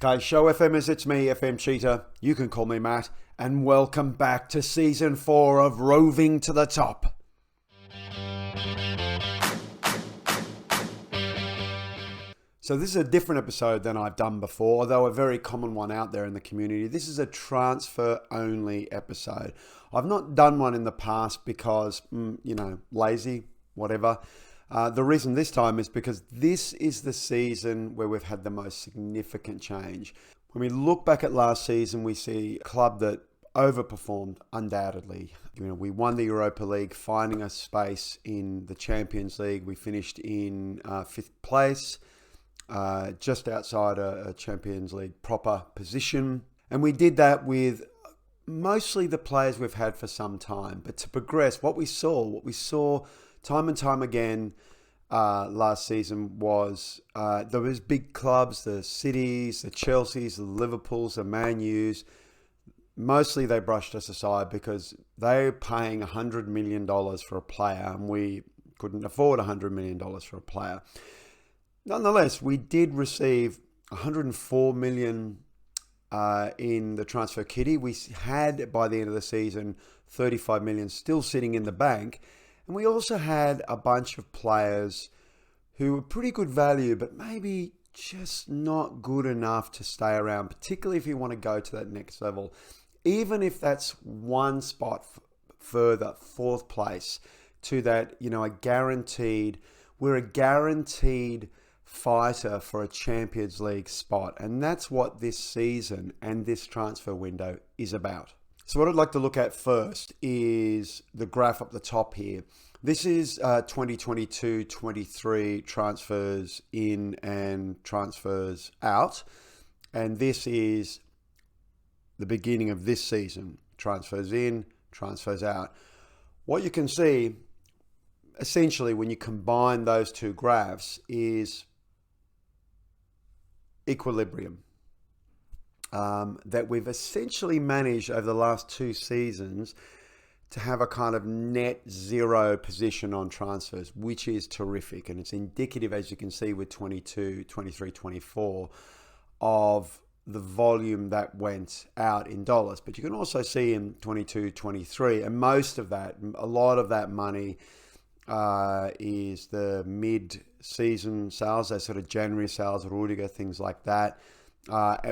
Okay, show FMers, it's me, FM Cheetah. You can call me Matt, and welcome back to Season 4 of Roving to the Top. So this is a different episode than I've done before, although a very common one out there in the community. This is a transfer-only episode. I've not done one in the past because, lazy, whatever. The reason this time is because this is the season where we've had the most significant change. When we look back at last season, we see a club that overperformed undoubtedly. We won the Europa League, finding a space in the Champions League. We finished in 5th place, just outside a Champions League proper position. And we did that with mostly the players we've had for some time. But to progress, what we saw time and time again last season was there was big clubs, the Cities, the Chelseas, the Liverpools, the Man U's. Mostly they brushed us aside because they were paying $100 million for a player and we couldn't afford $100 million for a player. Nonetheless, we did receive $104 million in the transfer kitty. We had, by the end of the season, $35 million still sitting in the bank. And we also had a bunch of players who were pretty good value, but maybe just not good enough to stay around, particularly if you want to go to that next level. Even if that's one spot further, 4th place, to that, we're a guaranteed fighter for a Champions League spot. And that's what this season and this transfer window is about. So what I'd like to look at first is the graph up the top here. This is 2022-23 transfers in and transfers out. And this is the beginning of this season. Transfers in, transfers out. What you can see, essentially, when you combine those two graphs is equilibrium. That we've essentially managed over the last 2 seasons to have a kind of net zero position on transfers, which is terrific. And it's indicative, as you can see with 22, 23, 24, of the volume that went out in dollars. But you can also see in 22, 23, and a lot of that money is the mid-season sales, those sort of January sales, Rudiger, things like that.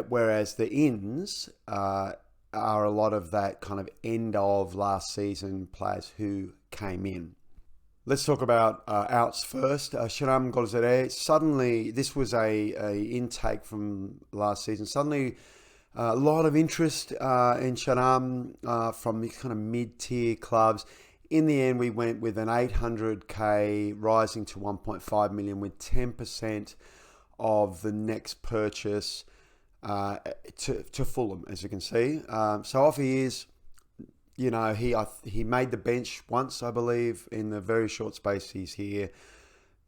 Whereas the ins are a lot of that kind of end of last season players who came in. Let's talk about outs first. Sharam Golzadeh, suddenly, this was a intake from last season. Suddenly, a lot of interest in Sharam from these kind of mid-tier clubs. In the end, we went with an 800K rising to 1.5 million with 10% of the next purchase to Fulham, as you can see. So off he is. He made the bench once, I believe, in the very short space he's here.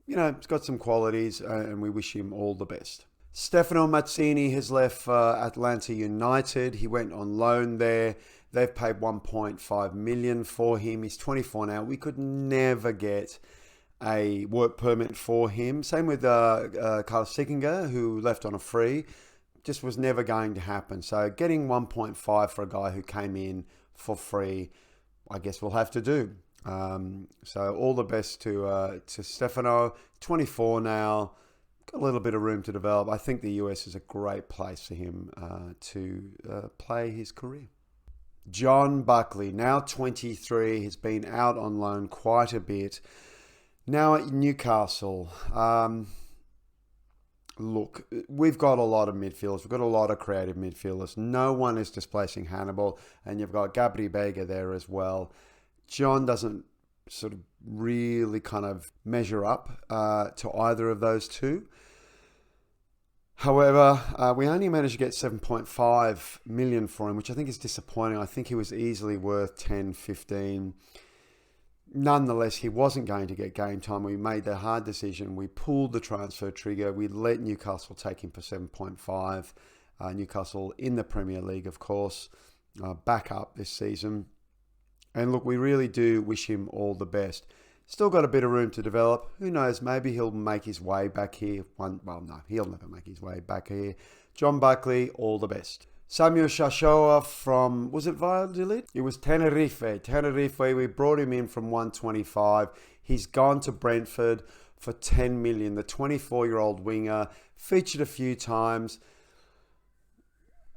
He's got some qualities, and we wish him all the best. Stefano Mazzini has left Atlanta United. He went on loan there. They've paid 1.5 million for him. He's 24 now. We could never get a work permit for him. Same with Carlos Sickinger, who left on a free. Just was never going to happen. So getting 1.5 for a guy who came in for free, I guess we'll have to do. So all the best to Stefano. 24 now. Got a little bit of room to develop. I think the US is a great place for him to play his career. John Buckley, now 23, has been out on loan quite a bit. Now at Newcastle, look, we've got a lot of midfielders. We've got a lot of creative midfielders. No one is displacing Hannibal, and you've got Gabri Bega there as well. John doesn't sort of really kind of measure up to either of those two. However, we only managed to get 7.5 million for him, which I think is disappointing. I think he was easily worth 10, 15. Nonetheless, he wasn't going to get game time. We made the hard decision. We pulled the transfer trigger. We let Newcastle take him for 7.5. Newcastle in the Premier League, of course, back up this season. And look, we really do wish him all the best. Still got a bit of room to develop. Who knows? Maybe he'll make his way back here. He'll never make his way back here John Buckley, all the best. Samuel Shashoa from, was it Valladolid? It was Tenerife. We brought him in from 125. He's gone to Brentford for 10 million. The 24-year-old winger, featured a few times.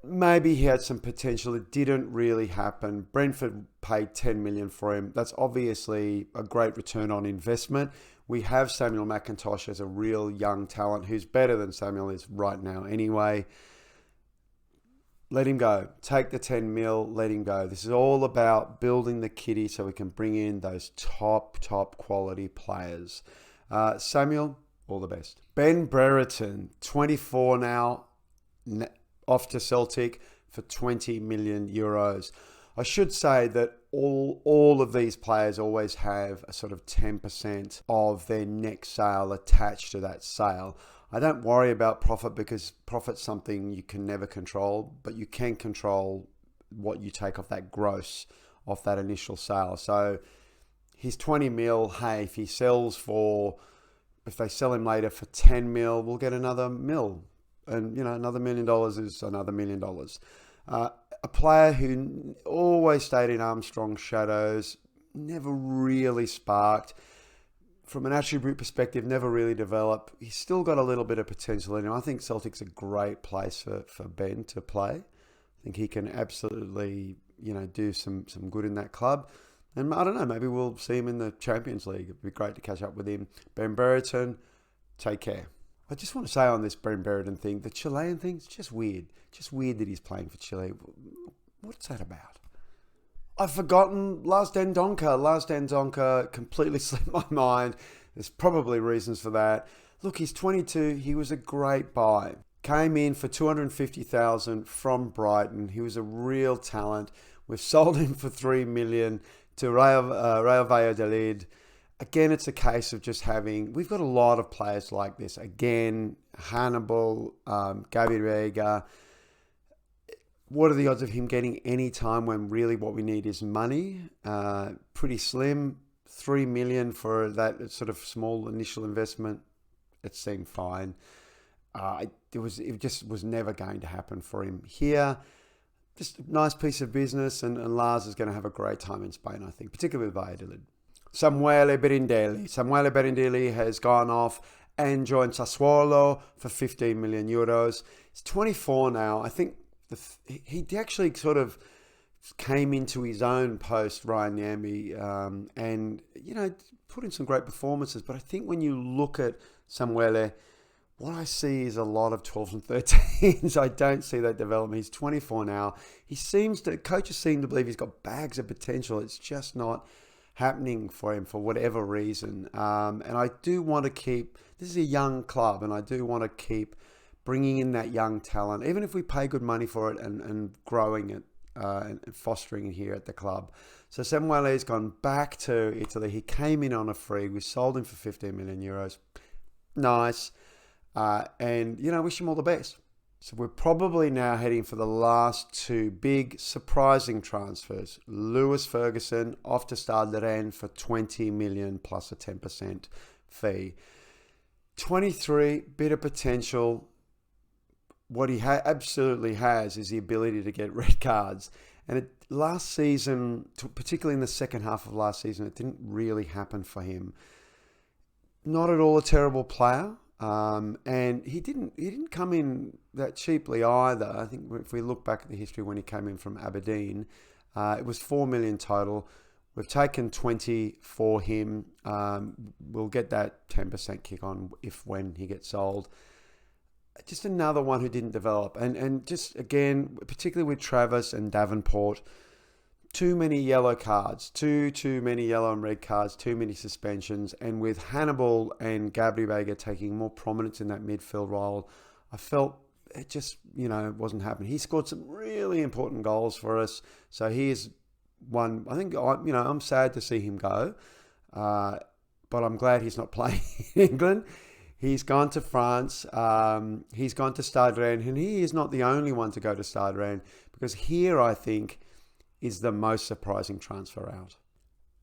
Maybe he had some potential. It didn't really happen. Brentford paid 10 million for him. That's obviously a great return on investment. We have Samuel McIntosh as a real young talent who's better than Samuel is right now anyway. Let him go. Take the 10 mil, let him go. This is all about building the kitty so we can bring in those top quality players. Samuel, all the best. Ben Brereton, 24 now, off to Celtic for 20 million euros. I should say that all of these players always have a sort of 10% of their next sale attached to that sale. I don't worry about profit because profit's something you can never control, but you can control what you take off that gross, off that initial sale. So he's 20 mil. Hey, if they sell him later for 10 mil, we'll get another mil. And, another $1 million is another $1 million. A player who always stayed in Armstrong's shadows, never really sparked. From an attribute perspective, never really developed. He's still got a little bit of potential in him. I think Celtic's a great place for Ben to play. I think he can absolutely, do some good in that club. And I don't know, maybe we'll see him in the Champions League. It'd be great to catch up with him. Ben Brereton, take care. I just want to say on this Ben Brereton thing, the Chilean thing, it's just weird. Just weird that he's playing for Chile. What's that about? I've forgotten Lars Den Donker. Lars Den Donker completely slipped my mind. There's probably reasons for that. Look, he's 22. He was a great buy. Came in for 250,000 from Brighton. He was a real talent. We've sold him for 3 million to Real Valladolid. Again, it's a case of just we've got a lot of players like this. Again, Hannibal, Gabby Vega. What are the odds of him getting any time when really what we need is money? Pretty slim. 3 million for that sort of small initial investment. It seemed fine. It just was never going to happen for him here. Just a nice piece of business, and Lars is going to have a great time in Spain, I think, particularly with Valladolid. Samuele Berindeli has gone off and joined Sassuolo for 15 million euros. He's 24 now. I think he actually sort of came into his own post Ryan Yambi and, put in some great performances. But I think when you look at Samuele, what I see is a lot of 12s and 13s. I don't see that development. He's 24 now. Coaches seem to believe he's got bags of potential. It's just not happening for him for whatever reason. And I do want to this is a young club, and I do want to keep bringing in that young talent, even if we pay good money for it and growing it and fostering it here at the club. So Samuele has gone back to Italy. He came in on a free. We sold him for 15 million euros. Nice. And, wish him all the best. So we're probably now heading for the last two big surprising transfers. Lewis Ferguson off to Stade Rennes for 20 million plus a 10% fee. 23, bit of potential. What he absolutely has is the ability to get red cards. And last season, particularly in the second half of last season, it didn't really happen for him. Not at all a terrible player. And he didn't come in that cheaply either. I think if we look back at the history when he came in from Aberdeen, it was 4 million total. We've taken 20 for him. We'll get that 10% kick on when he gets sold. Just another one who didn't develop. And just again, particularly with Travis and Davenport, too many yellow cards, too many yellow and red cards, too many suspensions. And with Hannibal and Gabby Vega taking more prominence in that midfield role, I felt it just, wasn't happening. He scored some really important goals for us. So he's one, I think, I'm sad to see him go. But I'm glad he's not playing in England. He's gone to France. He's gone to Stade Rennes. And he is not the only one to go to Stade Rennes, because here, I think, is the most surprising transfer out.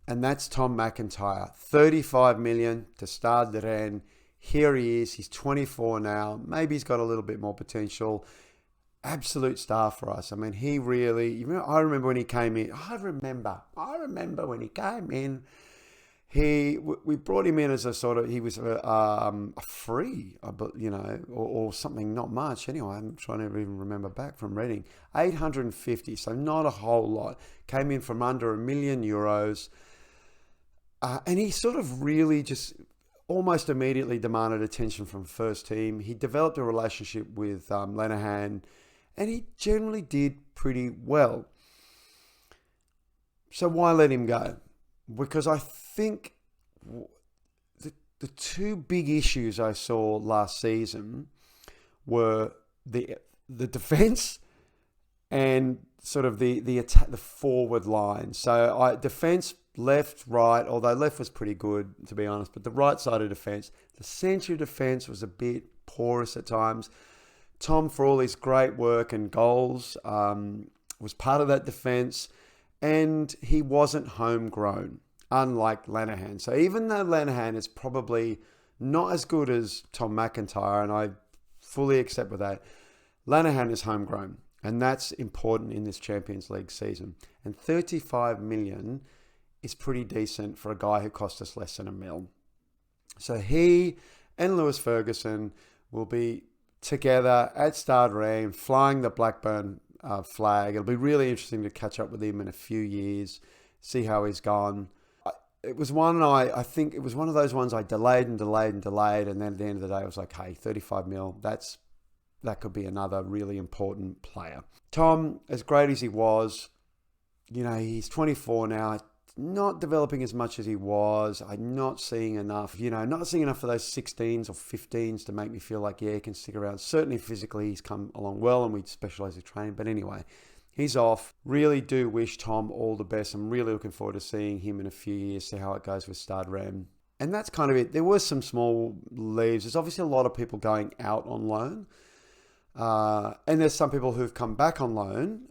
And that's Tom McIntyre. 35 million to Stade Rennes. Here he is. He's 24 now. Maybe he's got a little bit more potential. Absolute star for us. I mean, he really, I remember when he came in. I remember when he came in. We brought him in as a sort of, he was a free, or something, not much. Anyway, I'm trying to even remember back from Reading. 850, so not a whole lot. Came in from under €1 million. And he sort of really just almost immediately demanded attention from first team. He developed a relationship with Lenihan, and he generally did pretty well. So why let him go? Because I think the two big issues I saw last season were the defense and sort of the attack, the forward line. So defense, left, right, although left was pretty good, to be honest, but the right side of defense, the centre of defense was a bit porous at times. Tom, for all his great work and goals, was part of that defense, and he wasn't homegrown, unlike Lenihan. So even though Lenihan is probably not as good as Tom McIntyre, and I fully accept with that, Lenihan is homegrown, and that's important in this Champions League season. And 35 million is pretty decent for a guy who cost us less than $1 million. So he and Lewis Ferguson will be together at Stade Rennes, flying the Blackburn flag. It'll be really interesting to catch up with him in a few years, see how he's gone. It was one I think it was one of those ones I delayed, and then at the end of the day I was like, hey, 35 mil, that could be another really important player. Tom, as great as he was, he's 24 now, not developing as much as he was. I'm not seeing enough, not seeing enough of those 16s or 15s to make me feel like, yeah, he can stick around. Certainly physically he's come along well, and we specialise in training. But anyway, he's off. Really do wish Tom all the best. I'm really looking forward to seeing him in a few years, see how it goes with Stade Rennes. And that's kind of it. There were some small leaves. There's obviously a lot of people going out on loan. And there's some people who've come back on loan,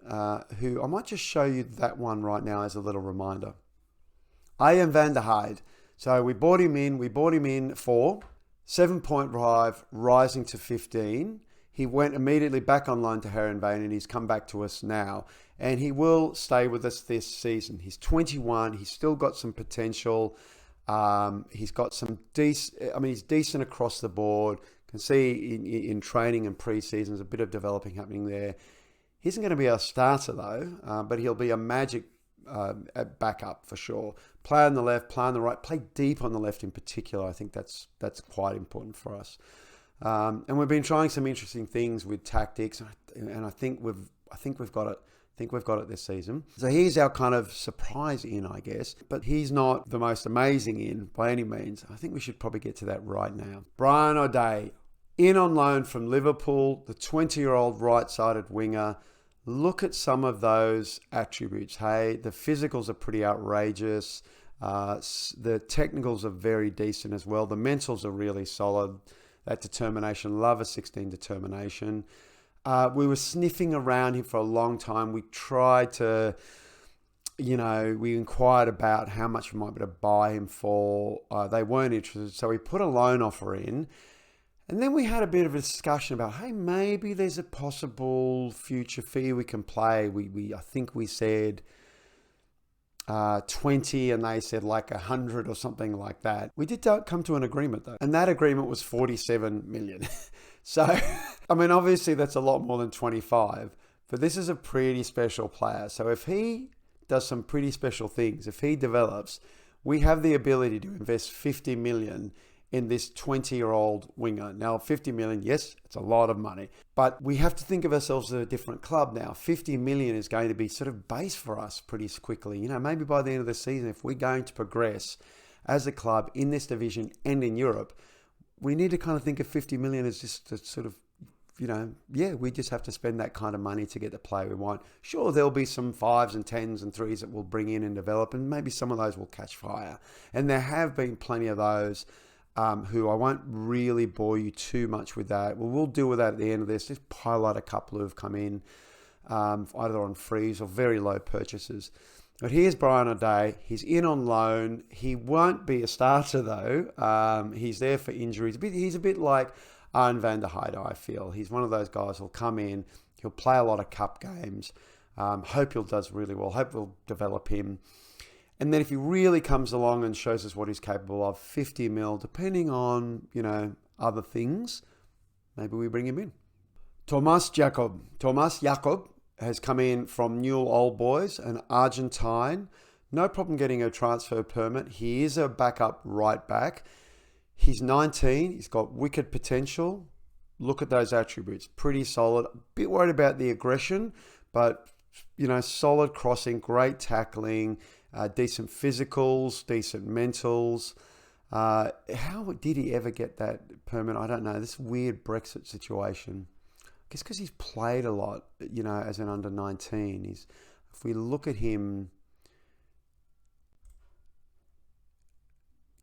who I might just show you that one right now as a little reminder. Ian van der Heide. So we bought him in for 7.5, rising to 15. He went immediately back on loan to Heerenveen, and he's come back to us now. And he will stay with us this season. He's 21. He's still got some potential. He's got some he's decent across the board. Can see in training and pre-season there's a bit of developing happening there. He isn't going to be our starter though, but he'll be a magic backup for sure. Play on the left, play on the right, play deep on the left in particular. I think that's quite important for us. And we've been trying some interesting things with tactics, and I think we've got it. We've got it this season. So he's our kind of surprise in, I guess, but he's not the most amazing in by any means. I think we should probably get to that right now. Brian O'Day, in on loan from Liverpool, the 20-year-old right-sided winger. Look at some of those attributes. Hey, the physicals are pretty outrageous. The technicals are very decent as well. The mentals are really solid. That determination, love a 16 determination. We were sniffing around him for a long time. We tried to, we inquired about how much we might be able to buy him for. They weren't interested, so we put a loan offer in. And then we had a bit of a discussion about, hey, maybe there's a possible future fee we can play. I think we said 20, and they said like 100 or something like that. We did come to an agreement though, and that agreement was 47 million. So, I mean, obviously that's a lot more than 25, but this is a pretty special player. So if he does some pretty special things, if he develops, we have the ability to invest 50 million in this 20-year-old winger. Now, 50 million, yes, it's a lot of money, but we have to think of ourselves as a different club now. 50 million is going to be sort of base for us pretty quickly. Maybe by the end of the season, if we're going to progress as a club in this division and in Europe, we need to kind of think of 50 million as just a sort of, we just have to spend that kind of money to get the player we want. Sure, there'll be some 5s and 10s and 3s that we'll bring in and develop, and maybe some of those will catch fire. And there have been plenty of those who I won't really bore you too much with that. Well, we'll deal with that at the end of this. Just highlight a couple who have come in, either on frees or very low purchases. But here's Brian O'Day. He's in on loan. He won't be a starter, though. He's there for injuries. He's a bit like Arjen van der Heijden, I feel. He's one of those guys who'll come in. He'll play a lot of cup games. Hope he'll does really well. Hope we'll develop him. And then if he really comes along and shows us what he's capable of, 50 mil, depending on, other things, maybe we bring him in. Thomas Jakob has come in from Newell Old Boys, an Argentine. No problem getting a transfer permit. He is a backup right back. He's 19. He's got wicked potential. Look at those attributes. Pretty solid. A bit worried about the aggression, but, solid crossing, great tackling, decent physicals, decent mentals. How did he ever get that permit? I don't know. This weird Brexit situation. I guess because he's played a lot, as an under 19. If we look at him,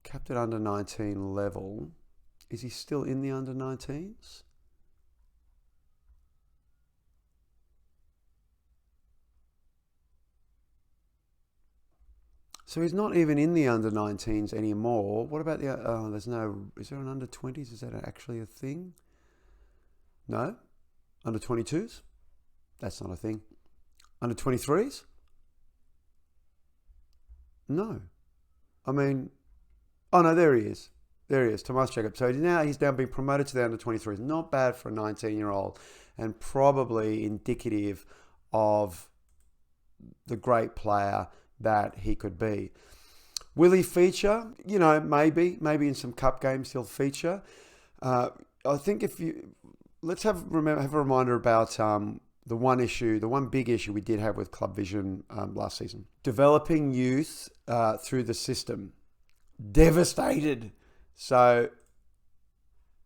capped at under 19 level, is he still in the under 19s? So he's not even in the under 19s anymore. What about is there an under 20s? Is that actually a thing? No? Under 22s? That's not a thing. Under 23s? No. I mean, oh no, there he is. Thomas Jakob. So he's now been promoted to the under 23s. Not bad for a 19-year-old, and probably indicative of the great player that he could be. Will he feature? Maybe in some cup games he'll feature. I think let's have a reminder about the one big issue we did have with Club Vision last season. Developing youth through the system. Devastated. So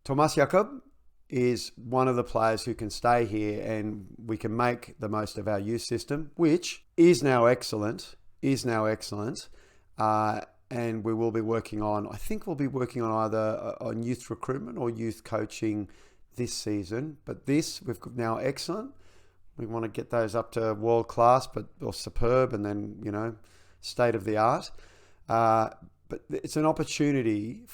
Thomas Jakob is one of the players who can stay here, and we can make the most of our youth system, which is now excellent. And we will be working on, I think we'll be working on either on youth recruitment or youth coaching this season. But we've now excellent. We want to get those up to world class, or superb, and then, state of the art. But it's an opportunity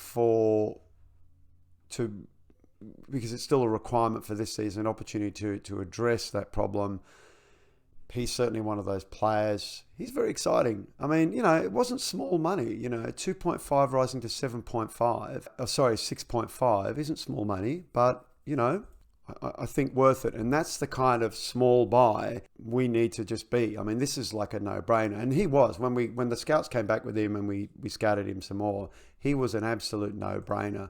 because it's still a requirement for this season, an opportunity to address that problem. He's certainly one of those players. He's very exciting. I mean, it wasn't small money. 2.5 rising to 6.5 isn't small money, but, I think worth it. And that's the kind of small buy we need to just be. I mean, this is like a no-brainer. And he was. When the scouts came back with him and we scouted him some more, he was an absolute no-brainer.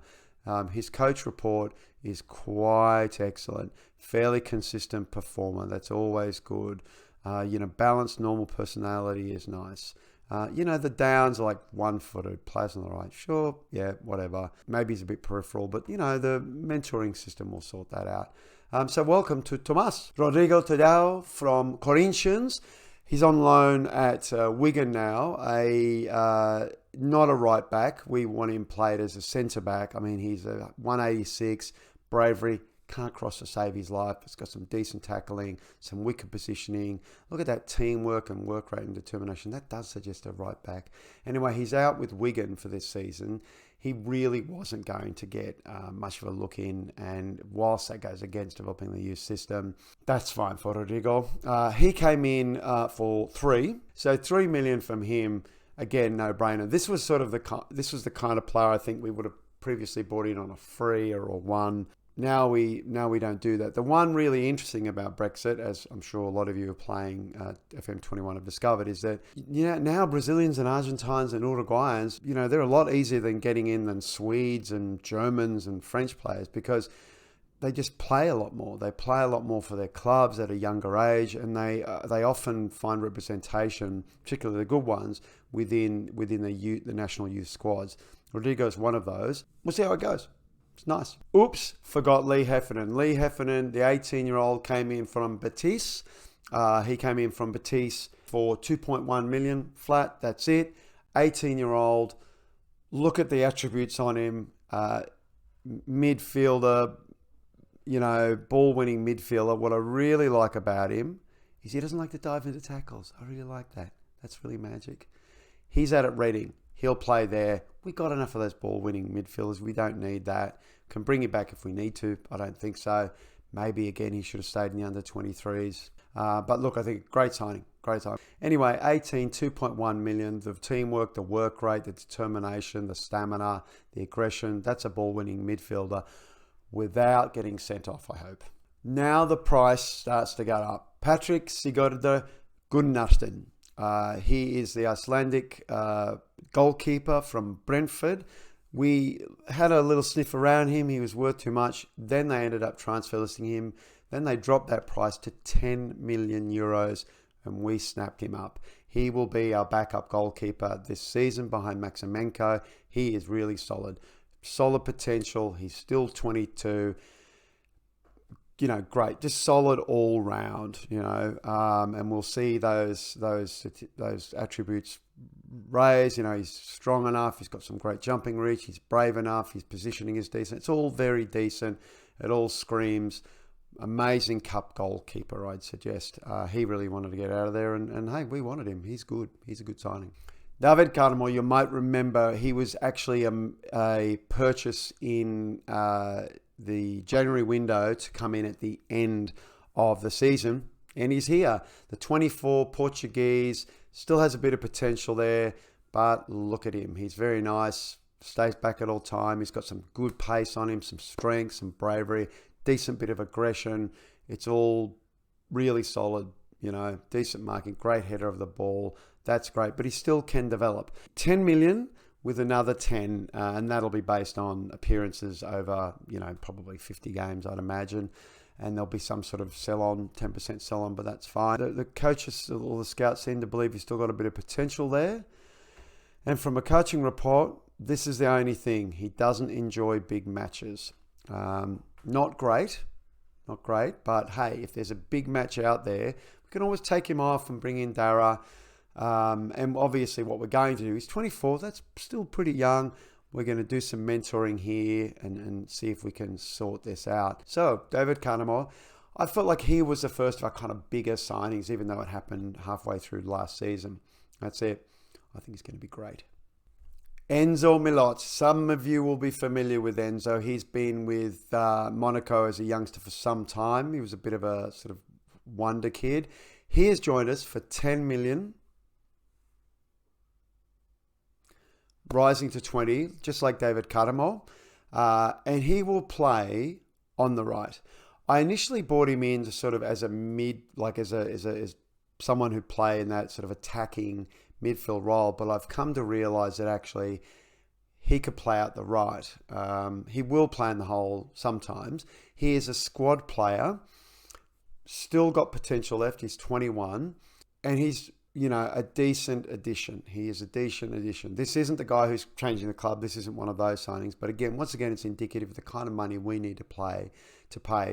His coach report is quite excellent. Fairly consistent performer. That's always good. Balanced, normal personality is nice. The downs are like one-footed, plays on the right. Sure, yeah, whatever. Maybe he's a bit peripheral, but, the mentoring system will sort that out. So welcome to Tomas. Rodrigo Tadao from Corinthians. He's on loan at Wigan now. Not a right back. We want him played as a centre back. I mean, he's a 186, bravery, can't cross to save his life. It's got some decent tackling, some wicked positioning. Look at that teamwork and work rate and determination. That does suggest a right back. Anyway, he's out with Wigan for this season. He really wasn't going to get much of a look in, and whilst that goes against developing the youth system, that's fine for Rodrigo. He came in for 3, so 3 million from him. Again, no brainer. This was the kind of player I think we would have previously bought in on a free or a 1. Now we don't do that. The one really interesting about Brexit, as I'm sure a lot of you are playing FM21 have discovered, is that now Brazilians and Argentines and Uruguayans, they're a lot easier than getting in than Swedes and Germans and French players, because they just play a lot more. They play a lot more for their clubs at a younger age, and they often find representation, particularly the good ones, within the national youth squads. Rodrigo's one of those. We'll see how it goes. It's nice. Oops, forgot Lee Heffernan. Lee Heffernan, the 18-year-old, came in from Betis. He came in from Betis for 2.1 million flat. That's it. 18-year-old. Look at the attributes on him. Midfielder, ball-winning midfielder. What I really like about him is he doesn't like to dive into tackles. I really like that. That's really magic. He's at Reading. He'll play there. We got enough of those ball-winning midfielders. We don't need that. Can bring him back if we need to. I don't think so. Maybe, again, he should have stayed in the under-23s. But look, I think great signing. Great signing. Anyway, 18, 2.1 million. The teamwork, the work rate, the determination, the stamina, the aggression. That's a ball-winning midfielder without getting sent off, I hope. Now the price starts to go up. Patrick Sigurður Gunnarsson. He is the Icelandic goalkeeper from Brentford. We had a little sniff around him. He was worth too much. Then they ended up transfer listing him. Then they dropped that price to 10 million euros and we snapped him up. He will be our backup goalkeeper this season behind Maximenko. He is really solid. Solid potential. He's still 22. Great, just solid all round, and we'll see those attributes raise. He's strong enough. He's got some great jumping reach. He's brave enough. His positioning is decent. It's all very decent. It all screams amazing cup goalkeeper, I'd suggest. He really wanted to get out of there, and hey, we wanted him. He's good. He's a good signing. David Carmo, you might remember, he was actually a purchase in the January window to come in at the end of the season, and he's here. The 24 Portuguese still has a bit of potential there, but look at him. He's very nice, stays back at all time. He's got some good pace on him, some strength, some bravery, decent bit of aggression. It's all really solid, decent marking, great header of the ball. That's great, but he still can develop. 10 million with another 10, and that'll be based on appearances over, probably 50 games, I'd imagine. And there'll be some sort of sell-on, 10% sell-on, but that's fine. The coaches or the scouts seem to believe he's still got a bit of potential there. And from a coaching report, this is the only thing. He doesn't enjoy big matches. Not great, but hey, if there's a big match out there, we can always take him off and bring in Dara. And obviously what we're going to do, he's 24, that's still pretty young. We're going to do some mentoring here and see if we can sort this out. So, David Carmo, I felt like he was the first of our kind of bigger signings, even though it happened halfway through last season. That's it. I think he's going to be great. Enzo Milot. Some of you will be familiar with Enzo. He's been with Monaco as a youngster for some time. He was a bit of a sort of wonder kid. He has joined us for 10 million. Rising to 20, just like David Carmo, and he will play on the right. I initially brought him in to sort of as a mid, like as someone who play in that sort of attacking midfield role, but I've come to realize that actually he could play out the right. He will play in the hole sometimes. He is a squad player, still got potential left. He's 21, and he's a decent addition. He is a decent addition. This isn't the guy who's changing the club. This isn't one of those signings. But once again, it's indicative of the kind of money we need to pay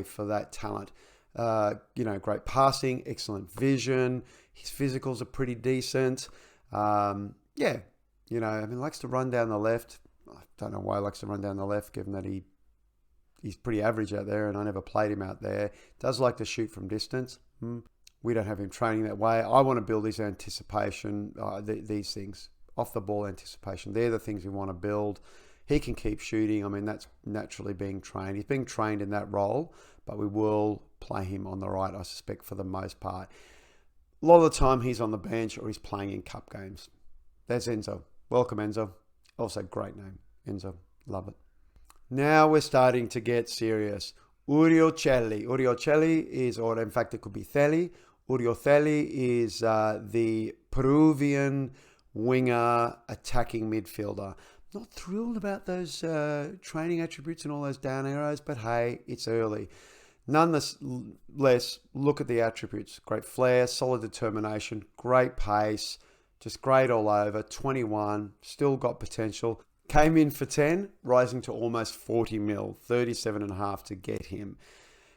for that talent. Great passing, excellent vision. His physicals are pretty decent. Likes to run down the left. I don't know why he likes to run down the left, given that he's pretty average out there, and I never played him out there. Does like to shoot from distance. We don't have him training that way. I want to build his anticipation, these things, off the ball anticipation. They're the things we want to build. He can keep shooting. I mean, that's naturally being trained. He's being trained in that role, but we will play him on the right, I suspect, for the most part. A lot of the time he's on the bench or he's playing in cup games. There's Enzo. Welcome, Enzo. Also, great name, Enzo. Love it. Now we're starting to get serious. Uriochelli. Uriochelli is, or in fact it could be Theli. Uriochelli is the Peruvian winger attacking midfielder. Not thrilled about those training attributes and all those down arrows, but hey, it's early. Nonetheless, look at the attributes. Great flair, solid determination, great pace, just great all over. 21, still got potential. Came in for 10, rising to almost 40 mil, 37.5 to get him.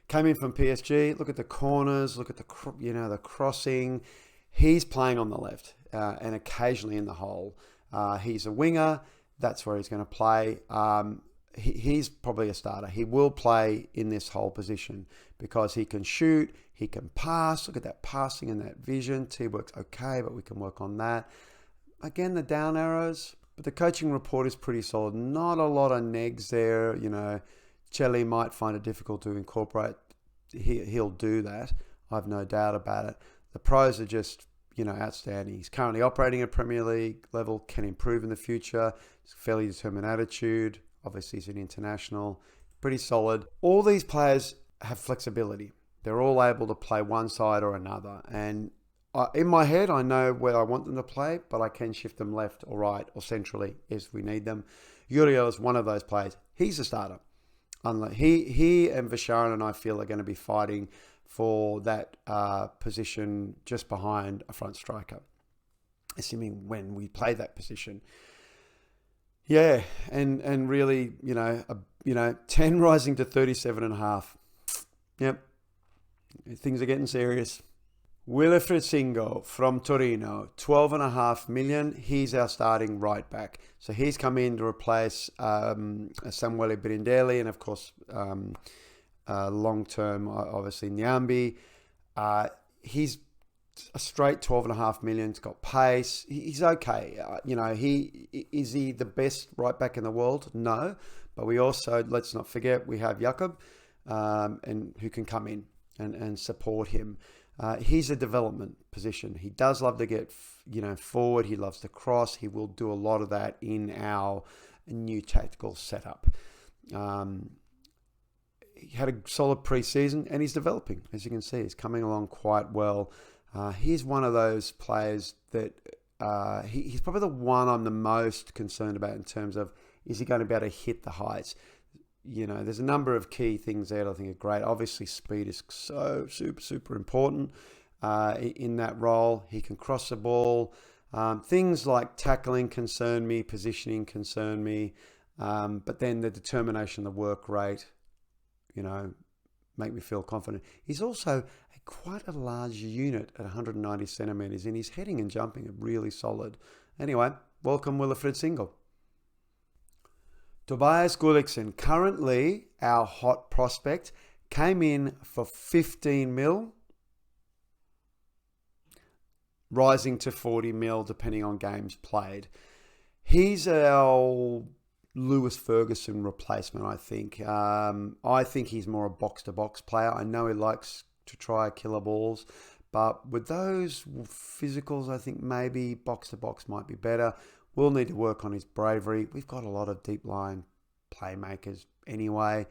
Came in from PSG. Look at the corners. Look at the crossing. He's playing on the left and occasionally in the hole. He's a winger. That's where he's going to play. He's probably a starter. He will play in this whole position because he can shoot. He can pass. Look at that passing and that vision. T-work's okay, but we can work on that. Again, the down arrows, but the coaching report is pretty solid. Not a lot of negs there. Chelly might find it difficult to incorporate. He'll do that. I've no doubt about it. The pros are just, outstanding. He's currently operating at Premier League level, can improve in the future. He's a fairly determined attitude. Obviously, he's an international. Pretty solid. All these players have flexibility. They're all able to play one side or another. And in my head, I know where I want them to play, but I can shift them left or right or centrally if we need them. Uriel is one of those players. He's a starter. He and Visharan and I feel are going to be fighting for that position just behind a front striker, assuming when we play that position. Yeah, and really, 10 rising to 37.5. Yep, things are getting serious. Wilfried Singo from Torino, 12.5 million. He's our starting right back. So he's come in to replace Samuele Brindelli and, of course, long-term, obviously, Nyambi. He's a straight 12.5 million. He's got pace. He's okay. Is he the best right back in the world? No. But we also, let's not forget, we have Jakob, and who can come in and support him. He's a development position. He does love to get, forward. He loves to cross. He will do a lot of that in our new tactical setup. He had a solid pre-season and he's developing. As you can see, he's coming along quite well. He's one of those players that he's probably the one I'm the most concerned about in terms of, is he going to be able to hit the heights? There's a number of key things there that I think are great. Obviously, speed is so super, super important in that role. He can cross the ball. Things like tackling concern me, positioning concern me, but then the determination, the work rate, make me feel confident. He's also quite a large unit at 190 centimetres, and his heading and jumping are really solid. Anyway, welcome Wilfried Singo. Tobias Gullikson, currently our hot prospect, came in for 15 mil, rising to 40 mil depending on games played. He's our Lewis Ferguson replacement, I think. I think he's more a box-to-box player. I know he likes to try killer balls, but with those physicals, I think maybe box-to-box might be better. We'll need to work on his bravery. We've got a lot of deep line playmakers anyway.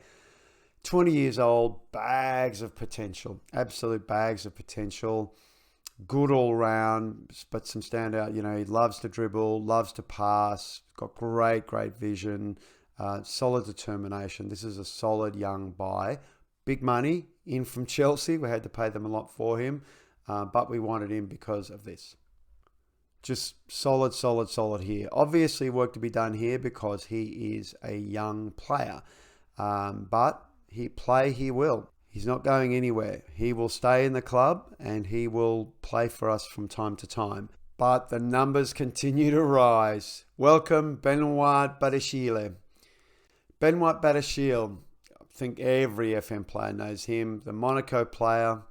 20 years old, bags of potential, absolute bags of potential. Good all round, but some standout. He loves to dribble, loves to pass, got great vision, solid determination. This is a solid young buy. Big money in from Chelsea. We had to pay them a lot for him, but we wanted him because of this. Just solid here. Obviously work to be done here because he is a young player. But he will. He's not going anywhere. He will stay in the club and he will play for us from time to time. But the numbers continue to rise. Welcome Benoit Badiashile. Benoit Badiashile. I think every FM player knows him. The Monaco player.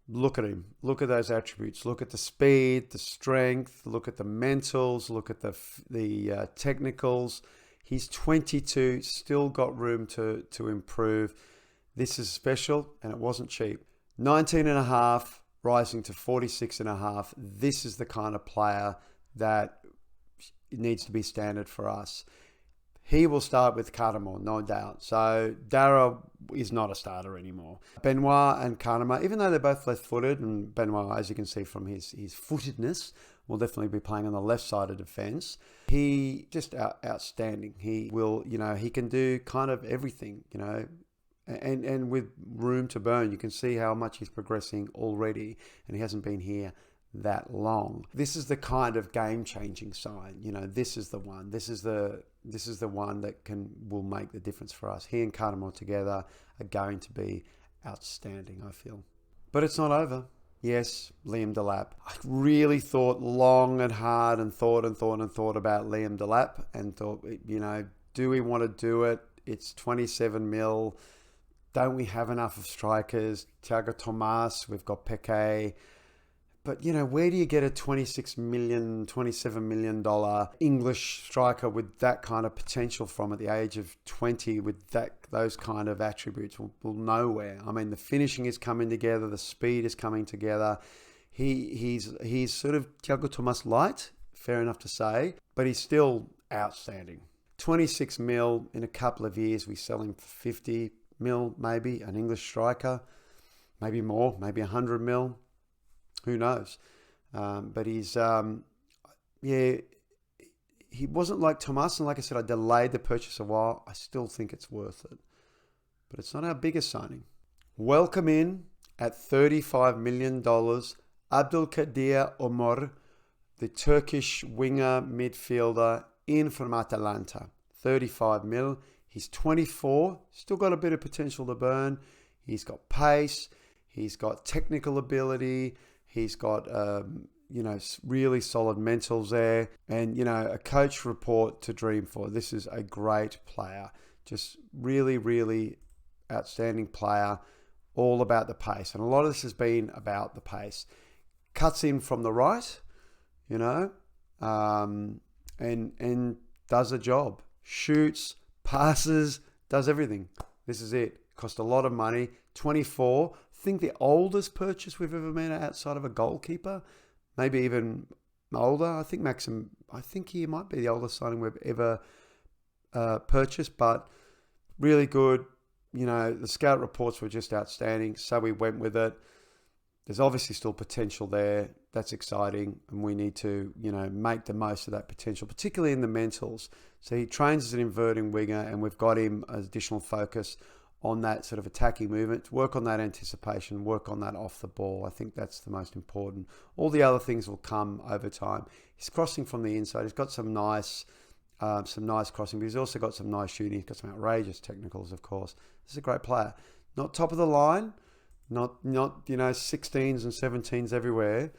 Look at him. Look at those attributes. Look at the speed, the strength. Look at the mentals. Look at the technicals. He's 22. Still got room to improve. This is special, and it wasn't cheap. 19.5, rising to 46.5. This is the kind of player that needs to be standard for us. He will start with Kadamor, no doubt. So Dara is not a starter anymore. Benoit and Kadamor, even though they're both left-footed, and Benoit, as you can see from his footedness, will definitely be playing on the left side of defence. He just outstanding. He will, he can do kind of everything, and with room to burn. You can see how much he's progressing already, and he hasn't been here that long. This is the kind of game-changing sign. This is the one. This is the one that will make the difference for us. He and Kadamor together are going to be outstanding, I feel. But it's not over. Yes, Liam Delap. I really thought long and hard and thought about Liam Delap and thought, do we want to do it? It's 27 mil. don't we have enough of strikers? Thiago Tomas, we've got Pepe. But, where do you get a $26 million, $27 million English striker with that kind of potential from at the age of 20 with those kind of attributes? Well, nowhere. I mean, the finishing is coming together. The speed is coming together. He's sort of Thiago Tomas light, fair enough to say, but he's still outstanding. 26 mil in a couple of years. We sell him for 50 mil, maybe, an English striker. Maybe more, maybe 100 mil. Who knows? But he's, he wasn't like Tomas. And like I said, I delayed the purchase a while. I still think it's worth it. But it's not our biggest signing. Welcome in at $35 million, Abdulkadir Omar, the Turkish winger midfielder in from Atalanta. 35 mil. He's 24. Still got a bit of potential to burn. He's got pace. He's got technical ability. He's got, really solid mentals there. And, a coach report to dream for. This is a great player. Just really, really outstanding player. All about the pace. And a lot of this has been about the pace. Cuts in from the right, and does a job. Shoots, passes, does everything. This is it. Cost a lot of money. 24. I think the oldest purchase we've ever made outside of a goalkeeper, maybe even older. I think he might be the oldest signing we've ever purchased, but really good. The scout reports were just outstanding, so we went with it. There's obviously still potential there. That's exciting, and we need to, make the most of that potential, particularly in the mentals. So he trains as an inverting winger, and we've got him as additional focus on that sort of attacking movement, work on that anticipation, work on that off the ball. I think that's the most important. All the other things will come over time. He's crossing from the inside. He's got some nice crossing, but he's also got some nice shooting. He's got some outrageous technicals, of course. This is a great player. Not top of the line, not 16s and 17s everywhere,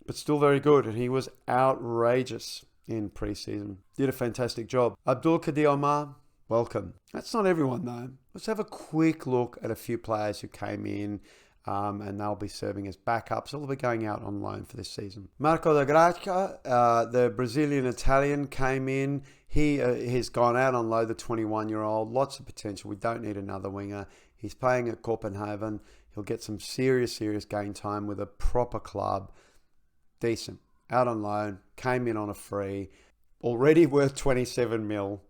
but still very good. And he was outrageous in pre-season. Did a fantastic job. Abdulkadir Omar, welcome. That's not everyone, though. Let's have a quick look at a few players who came in, and they'll be serving as backups. They'll be going out on loan for this season. Marco da Gracia, the Brazilian-Italian, came in. He has gone out on loan, the 21-year-old. Lots of potential. We don't need another winger. He's playing at Copenhagen. He'll get some serious game time with a proper club. Decent. Out on loan. Came in on a free. Already worth 27 mil.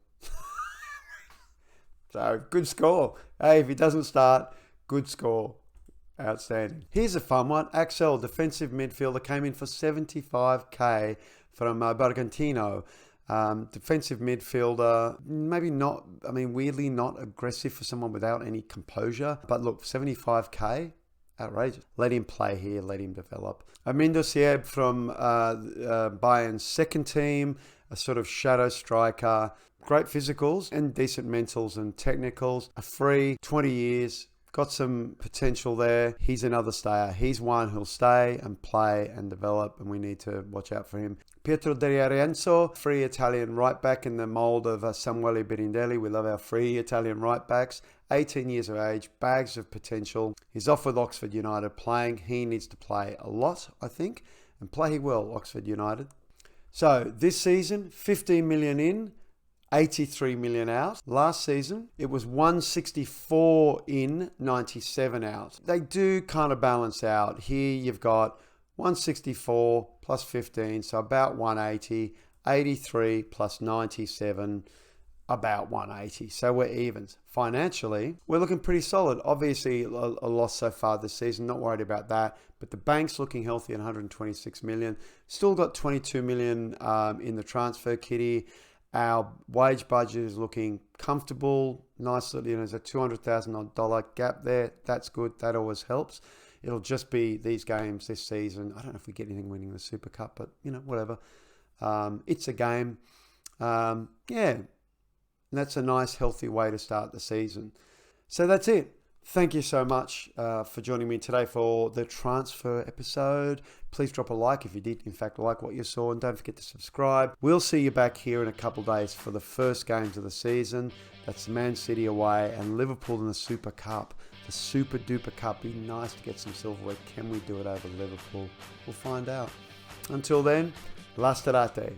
So, good score. Hey, if he doesn't start, good score. Outstanding. Here's a fun one. Axel, defensive midfielder, came in for 75k from Bergantino. Defensive midfielder, maybe not, weirdly not aggressive for someone without any composure. But look, 75k, outrageous. Let him play here, let him develop. Amindo Sieb from Bayern's second team, a sort of shadow striker. Great physicals and decent mentals and technicals. A free, 20 years, got some potential there. He's another stayer. He's one who'll stay and play and develop, and we need to watch out for him. Pietro De Lorenzo, free Italian right back in the mould of Samuele Birindelli. We love our free Italian right backs. 18 years of age, bags of potential. He's off with Oxford United playing. He needs to play a lot, I think, and play well, Oxford United. So this season, 15 million in, 83 million out. Last season, it was 164 in, 97 out. They do kind of balance out. Here you've got 164 plus 15, so about 180. 83 plus 97, about 180. So we're evens. Financially, we're looking pretty solid. Obviously, a loss so far this season. Not worried about that. But the bank's looking healthy at 126 million. Still got 22 million in the transfer kitty. Our wage budget is looking comfortable. Nice, there's a $200,000 gap there. That's good. That always helps. It'll just be these games this season. I don't know if we get anything winning the Super Cup, but, whatever. It's a game. Yeah. And that's a nice, healthy way to start the season. So that's it. Thank you so much for joining me today for the transfer episode. Please drop a like if you did, in fact, like what you saw. And don't forget to subscribe. We'll see you back here in a couple of days for the first games of the season. That's Man City away and Liverpool in the Super Cup. The Super Duper Cup. Be nice to get some silverware. Can we do it over Liverpool? We'll find out. Until then, la starate.